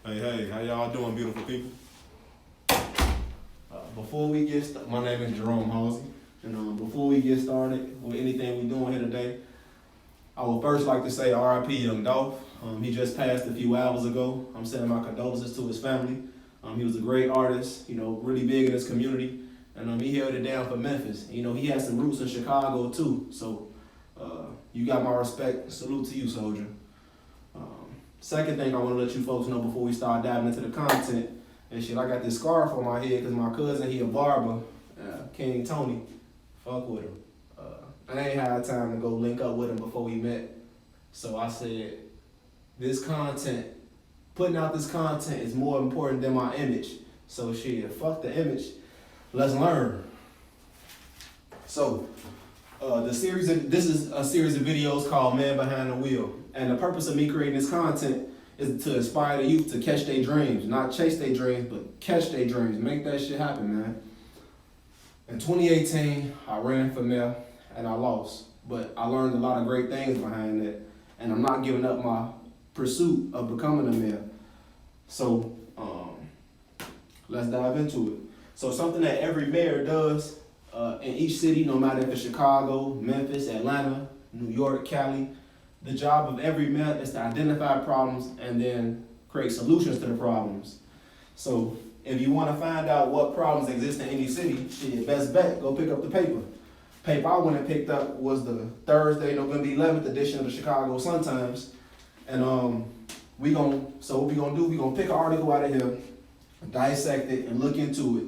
Hey, how y'all doing, beautiful people? Before we get started, my name is Jerome Halsey, and before we get started with anything we doing here today, I would first like to say R.I.P. Young Dolph. He just passed a few hours ago. I'm sending my condolences to his family. He was a great artist, really big in his community, and he held it down for Memphis. He had some roots in Chicago too, so you got my respect. Salute to you, soldier. Second thing I want to let you folks know before we start diving into the content and shit, I got this scarf on my head because my cousin, he a barber, King Tony, fuck with him. I ain't had time to go link up with him before we met. So I said, putting out this content is more important than my image. So shit, fuck the image, let's learn. So, this is a series of videos called Man Behind the Wheel. And the purpose of me creating this content is to inspire the youth to catch their dreams. Not chase their dreams, but catch their dreams. Make that shit happen, man. In 2018, I ran for mayor and I lost. But I learned a lot of great things behind that. And I'm not giving up my pursuit of becoming a mayor. So, let's dive into it. So something that every mayor does in each city, no matter if it's Chicago, Memphis, Atlanta, New York, Cali, the job of every mayor is to identify problems and then create solutions to the problems. So if you want to find out what problems exist in any city, shit, best bet, go pick up the paper. Paper I went and picked up was the Thursday, November 11th edition of the Chicago Sun-Times. And what we gonna do, we gonna pick an article out of here, dissect it, and look into it.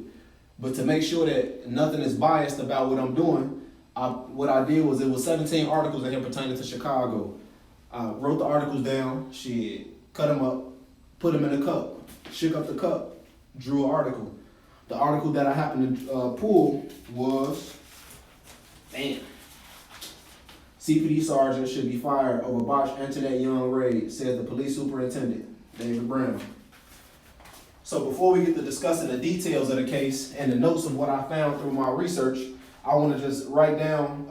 But to make sure that nothing is biased about what I'm doing, what I did was, it was 17 articles in here pertaining to Chicago. I wrote the articles down, cut them up, put them in a cup, shook up the cup, drew an article. The article that I happened to pull was, CPD sergeant should be fired over botched Internet Young raid, said the police superintendent, David Brown. So before we get to discussing the details of the case and the notes of what I found through my research, I want to just write down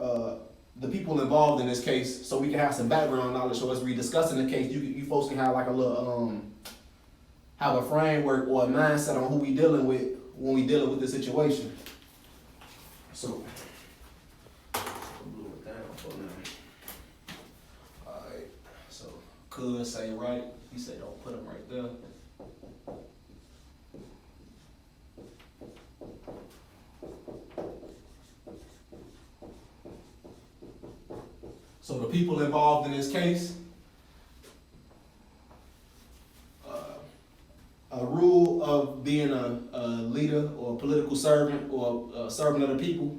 the people involved in this case so we can have some background knowledge. So as we discussing the case, you folks can have like a little, have a framework or a mindset on who we dealing with when we dealing with the situation. So, blew it down for now. Alright, so could say right, he said don't put them right there. So the people involved in this case, a rule of being a leader or a political servant or a servant of the people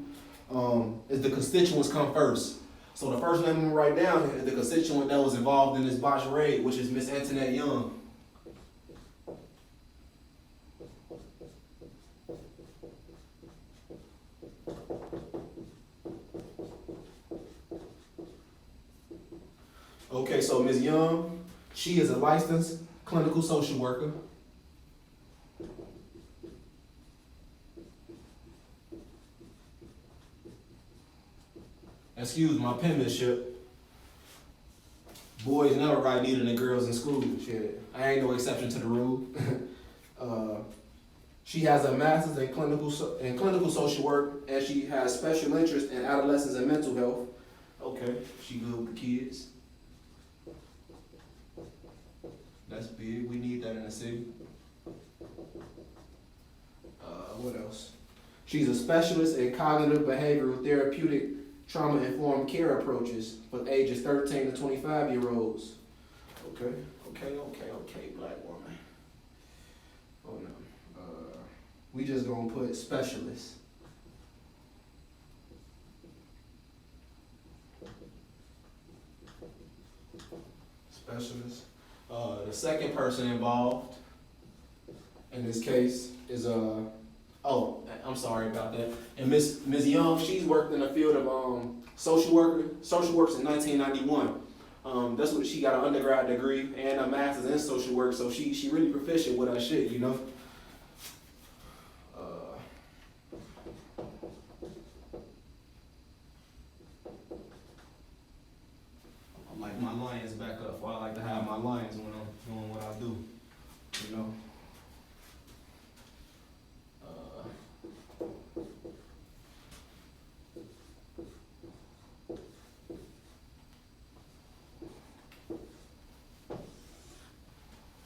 is the constituents come first. So the first name I'm gonna write down is the constituent that was involved in this botched raid, which is Miss Antoinette Young. Okay, so Ms. Young, she is a licensed clinical social worker. Excuse my penmanship. Boys never write neater than girls in school. Shit, I ain't no exception to the rule. She has a master's in clinical social work, and she has special interest in adolescents and mental health. Okay, she good with the kids. That's big. We need that in the city. What else? She's a specialist in cognitive behavioral therapeutic trauma-informed care approaches for ages 13 to 25-year-olds. Okay, black woman. Oh no. We just gonna put specialist. Specialist. The second person involved in this case is I'm sorry about that. And Miss Young, she's worked in the field of social works in 1991. That's what she got an undergrad degree and a master's in social work, so she really proficient with her shit, I like my lions back up. I like to have my lions when I'm doing what I do. you know.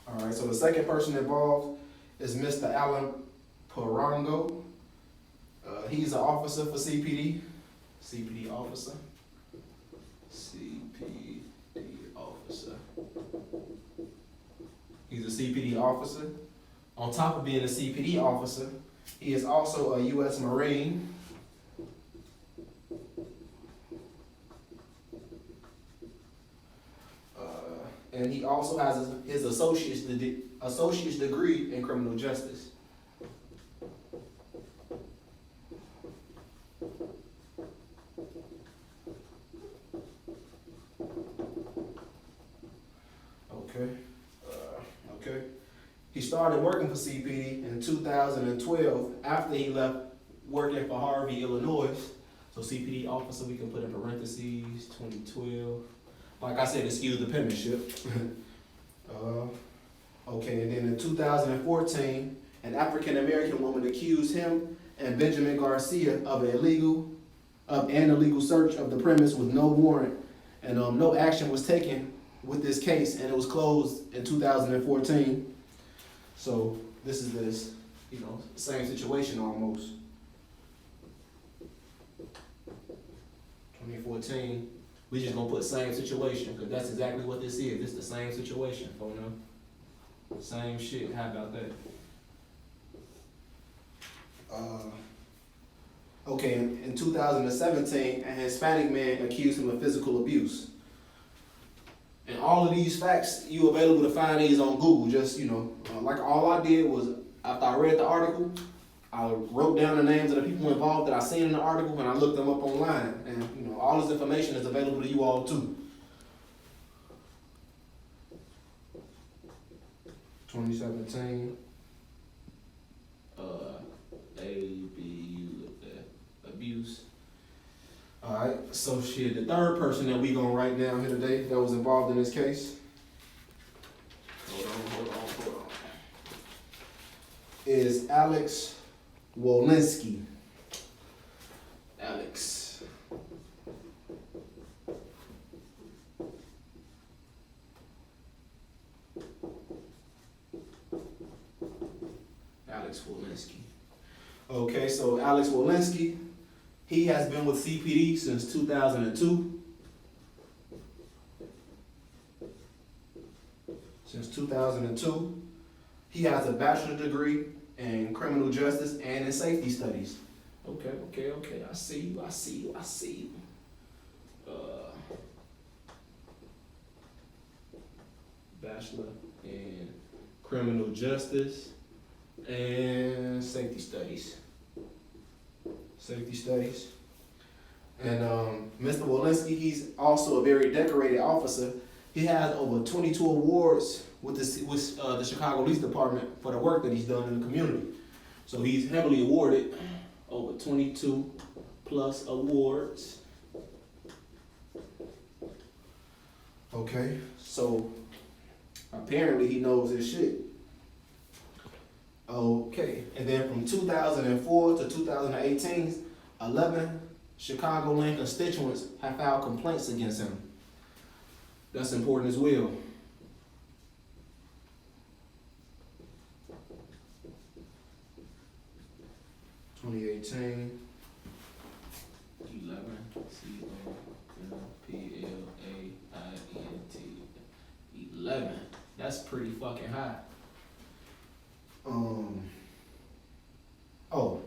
All right, so the second person involved is Mr. Alan Parango. He's an officer for CPD. CPD officer. CPD officer. He's a CPD officer. On top of being a CPD officer, he is also a U.S. Marine. And he also has his associate's degree in criminal justice. Okay. He started working for CPD in 2012 after he left working for Harvey, Illinois. So CPD officer, we can put in parentheses, 2012. Like I said, excuse the penmanship. Okay, and then in 2014, an African-American woman accused him and Benjamin Garcia of an illegal search of the premise with no warrant, and no action was taken with this case, and it was closed in 2014. So this is this, same situation almost. 2014. We just gonna put same situation, because that's exactly what this is. This is the same situation, Same shit. How about that? Okay, in 2017, a Hispanic man accused him of physical abuse. And all of these facts, you available to find these on Google. Just, like all I did was, after I read the article, I wrote down the names of the people involved that I seen in the article, and I looked them up online. And, all this information is available to you all too. 2017. Abuse. Alright, so shit, the third person that we gonna write down here today that was involved in this case. Hold on. Is Alex Wolinski. Alex Wolinski. Okay, so Alex Wolinski, he has been with CPD since 2002. Since 2002. He has a bachelor's degree in criminal justice and in safety studies. Okay. I see you. Bachelor in criminal justice and safety studies. And Mr. Wolinski, he's also a very decorated officer. He has over 22 awards with the Chicago Police Department for the work that he's done in the community. So he's heavily awarded, over 22 plus awards. Okay, so apparently he knows his shit. Okay, and then from 2004 to 2018, 11 Chicagoland constituents have filed complaints against him. That's important as well. (2018) 11 COLPLAINT 11. That's pretty fucking high.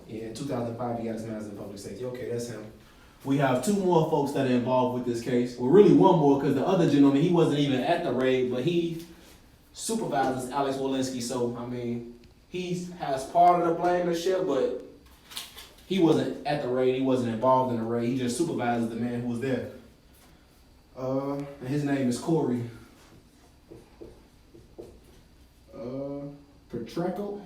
In 2005 he got his master's in public safety. Okay, that's him. We have two more folks that are involved with this case. Well, really one more, because the other gentleman, he wasn't even at the raid, but he supervises Alex Wolinski. So, he has part of the blame and shit, but he wasn't at the raid. He wasn't involved in the raid. He just supervises the man who was there. And his name is Corey Petrecco. Petracco.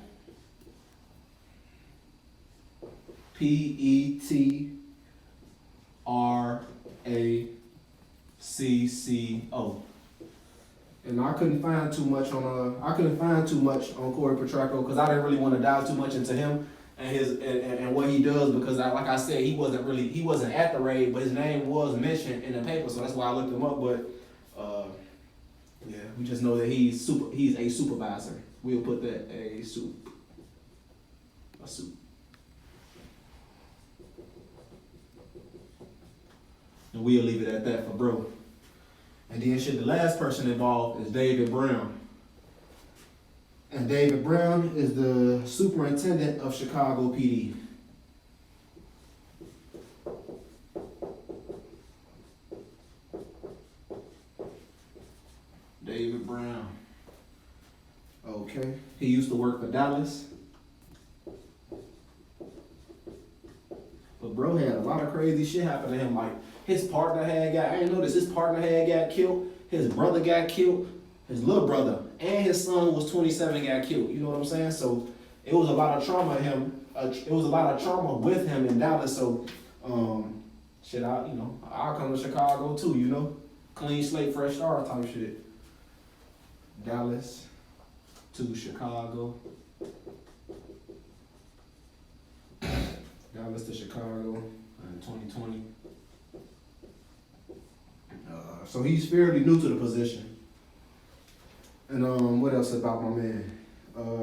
And I couldn't find too much on Corey Petracco because I didn't really want to dive too much into him and his and what he does because like I said, he wasn't at the raid, but his name was mentioned in the paper, so that's why I looked him up. But yeah, we just know that he's a supervisor. We'll put that a soup. And we'll leave it at that for bro. And then the last person involved is David Brown. And David Brown is the superintendent of Chicago PD. David Brown. Okay. He used to work for Dallas. But bro had a lot of crazy shit happen to him. Like his partner I didn't know this, his partner had got killed, his brother got killed, his little brother, and his son was 27 and got killed. You know what I'm saying? So it was a lot of trauma with him in Dallas. So I'll come to Chicago too, you know? Clean slate, fresh start type shit. Dallas to Chicago. Dallas to Chicago in 2020. So he's fairly new to the position. And what else about my man?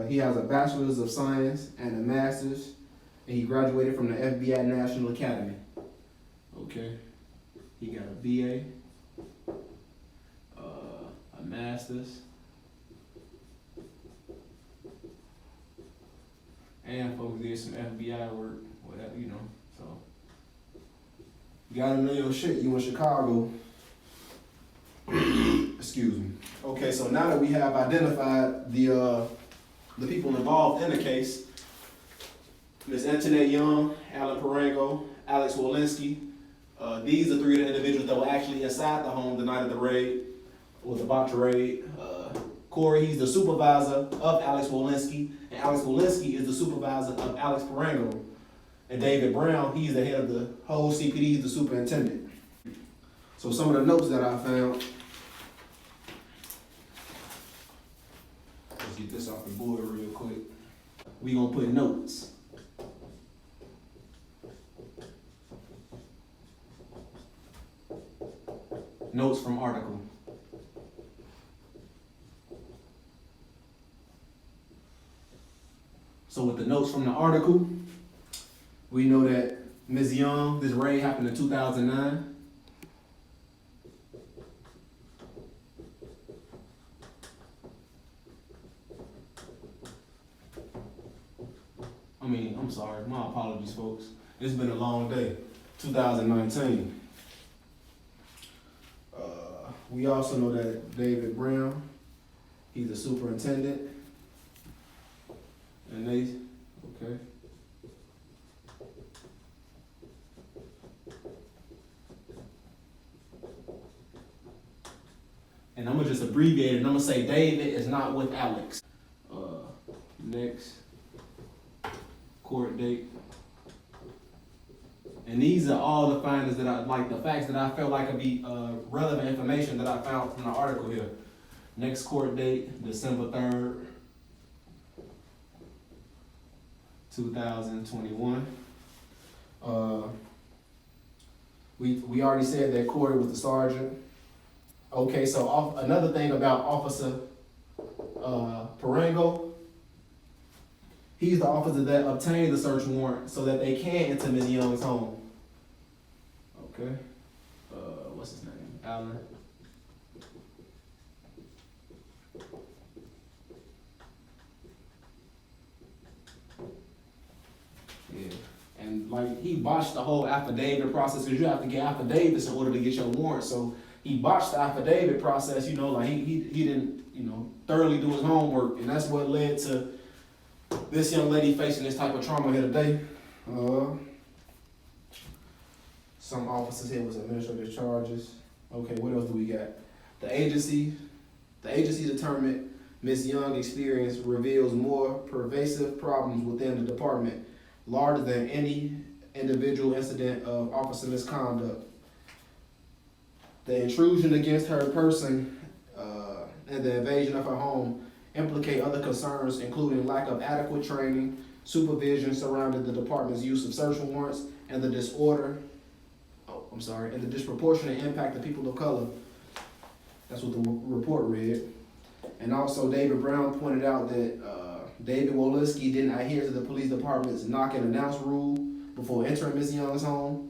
He has a bachelor's of science and a master's, and he graduated from the FBI National Academy. Okay. He got a BA, a master's, and folks did some FBI work, whatever, you know. So you gotta know your shit. You in Chicago. Excuse me. Okay, so now that we have identified the people involved in the case, Ms. Antoinette Young, Alan Parango, Alex Walensky, these are three of the individuals that were actually inside the home the night of the raid, or the botched raid. Corey, he's the supervisor of Alex Walensky, and Alex Walensky is the supervisor of Alex Parango. And David Brown, he's the head of the whole CPD, he's the superintendent. So some of the notes that I found, let's get this off the board real quick. We gonna put notes. Notes from article. So with the notes from the article, we know that Ms. Young, this raid happened in 2009. I'm sorry, my apologies, folks. It's been a long day, 2019. We also know that David Brown, he's the superintendent. And okay. And I'm gonna just abbreviate it, and I'm gonna say David is not with Alex. Next court date. And these are all the findings that the facts that I felt like would be relevant information that I found from the article here. Next court date, December 3rd, 2021. We already said that Corey was the sergeant. Okay, so another thing about Officer Parango, he's the officer that obtained the search warrant so that they can enter Ms. Young's home. Okay. What's his name? Alan. Yeah. And he botched the whole affidavit process because you have to get affidavits in order to get your warrant. So he botched the affidavit process, he didn't, thoroughly do his homework, and that's what led to this young lady facing this type of trauma here today. Some officers here was administrative charges. Okay, what else do we got? The agency determined Ms. Young's experience reveals more pervasive problems within the department, larger than any individual incident of officer misconduct. The intrusion against her person and the invasion of her home implicate other concerns, including lack of adequate training, supervision surrounding the department's use of search warrants, and the and the disproportionate impact of people of color. That's what the report read. And also, David Brown pointed out that David Wolinski didn't adhere to the police department's knock and announce rule before entering Ms. Young's home.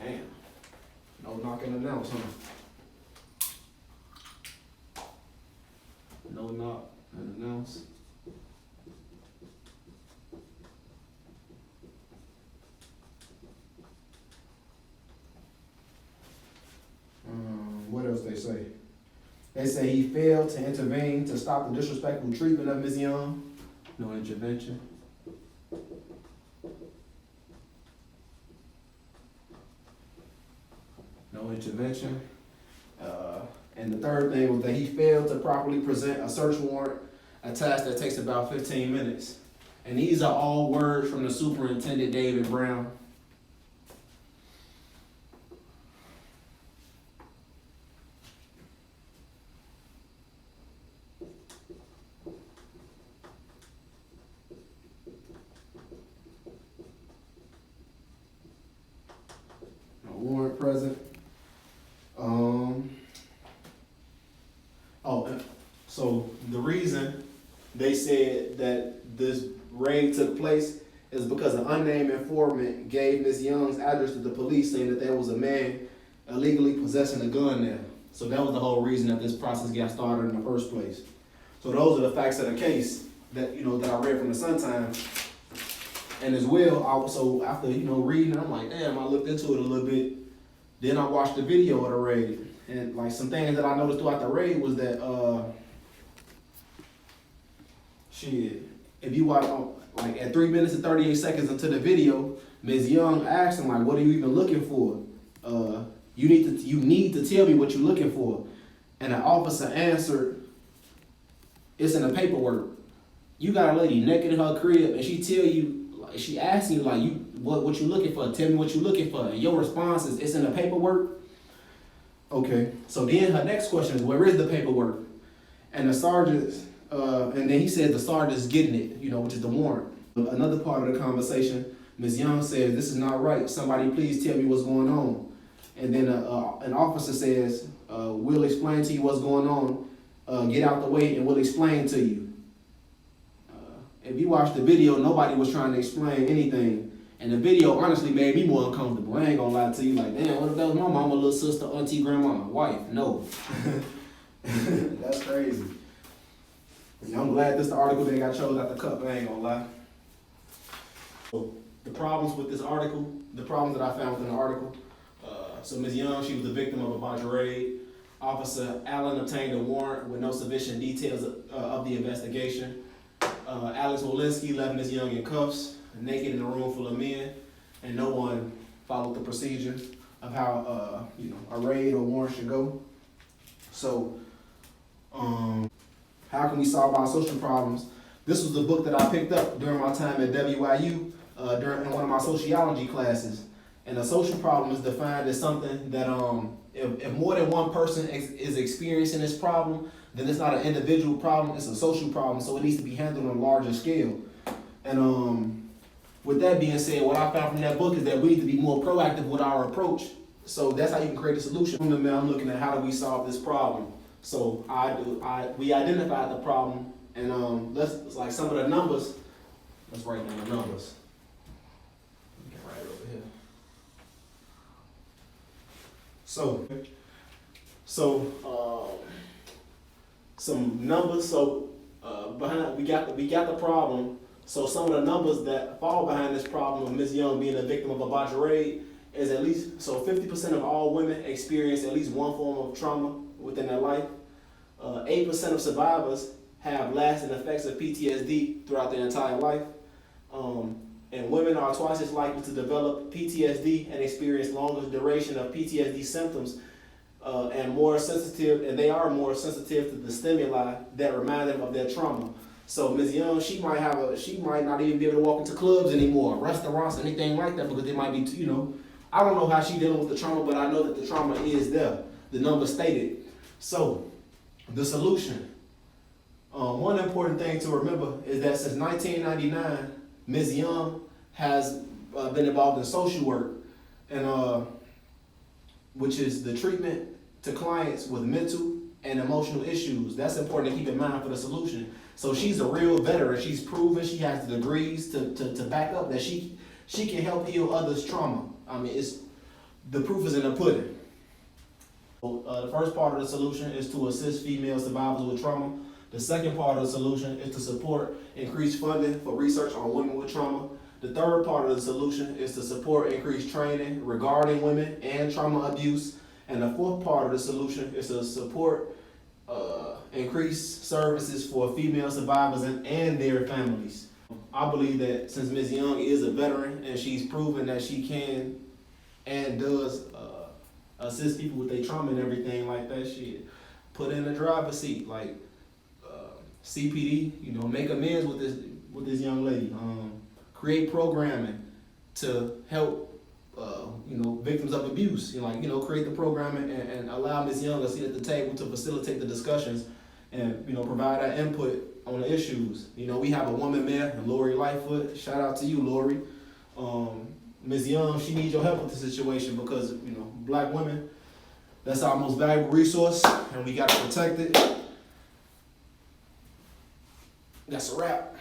Damn. No knock and announce, huh? No knock and announce. What else they say? They say he failed to intervene to stop the disrespectful treatment of Ms. Young. No intervention. No intervention. And the third thing was that he failed to properly present a search warrant, a task that takes about 15 minutes. And these are all words from the superintendent, David Brown. Warrant present. So the reason they said that this raid took place is because an unnamed informant gave Ms. Young's address to the police, saying that there was a man illegally possessing a gun there. So that was the whole reason that this process got started in the first place. So those are the facts of the case that that I read from the Sun Times. And as well, also after reading, I'm like, damn, I looked into it a little bit. Then I watched the video of the raid, and like some things that I noticed throughout the raid was that if you watch like at 3 minutes and 38 seconds into the video, Ms. Young asked him like, "What are you even looking for? You need to tell me what you're looking for." And the officer answered, "It's in the paperwork." You got a lady naked in her crib, and she asking you like, what you looking for? Tell me what you looking for. And your response is, "It's in the paperwork." Okay. So then her next question is, "Where is the paperwork?" And the sergeant's, and then he said the sergeant's getting it, which is the warrant. Another part of the conversation, Ms. Young says, "This is not right. Somebody please tell me what's going on." And then an officer says, "We'll explain to you what's going on. Get out the way and we'll explain to you." If you watch the video, nobody was trying to explain anything. And the video honestly made me more uncomfortable. I ain't gonna lie to you. Like, damn, what if that was my mama, little sister, auntie, grandma, wife? No. That's crazy. I'm glad this is the article that got chose out the cup. I ain't gonna lie. So the problems with this article, the problems that I found within the article. So Ms. Young, she was the victim of a botched raid. Officer Allen obtained a warrant with no sufficient details of the investigation. Alex Wolinski left Ms. Young in cuffs, naked in a room full of men, and no one followed the procedure of how a raid or warrant should go. So, how can we solve our social problems? This was the book that I picked up during my time at WIU in one of my sociology classes. And a social problem is defined as something that if more than one person is experiencing this problem, then it's not an individual problem, it's a social problem, so it needs to be handled on a larger scale. And with that being said, what I found from that book is that we need to be more proactive with our approach. So that's how you can create a solution. I'm looking at how do we solve this problem. So we identified the problem, and let's like some of the numbers. Let's write down the numbers. Get right over here. So some numbers. So behind we got the problem. So some of the numbers that fall behind this problem of Ms. Young being a victim of a botched raid is at least 50% of all women experience at least one form of trauma within their life. 8% of survivors have lasting effects of PTSD throughout their entire life. And women are twice as likely to develop PTSD and experience longer duration of PTSD symptoms, and they are more sensitive to the stimuli that remind them of their trauma. So Ms. Young, she might not even be able to walk into clubs anymore, restaurants, anything like that, because they might be, I don't know how she dealing with the trauma, but I know that the trauma is there. The number stated. So The solution. One important thing to remember is that since 1999, Ms. Young has been involved in social work, and which is the treatment to clients with mental and emotional issues. That's important to keep in mind for the solution. So she's a real veteran. She's proven, she has the degrees to back up that she can help heal others' trauma. I mean, the proof is in the pudding. The first part of the solution is to assist female survivors with trauma. The second part of the solution is to support increased funding for research on women with trauma. The third part of the solution is to support increased training regarding women and trauma abuse. And the fourth part of the solution is to support increased services for female survivors and their families. I believe that since Ms. Young is a veteran and she's proven that she can and does assist people with their trauma and everything like that, shit, put in the driver's seat, like CPD, make amends with this young lady. Create programming to help victims of abuse. Create the programming and allow Ms. Young a seat at the table to facilitate the discussions and provide that input on the issues. We have a woman mayor, Lori Lightfoot. Shout out to you, Lori. Ms. Young, she needs your help with the situation because Black women, that's our most valuable resource, and we gotta protect it. That's a wrap.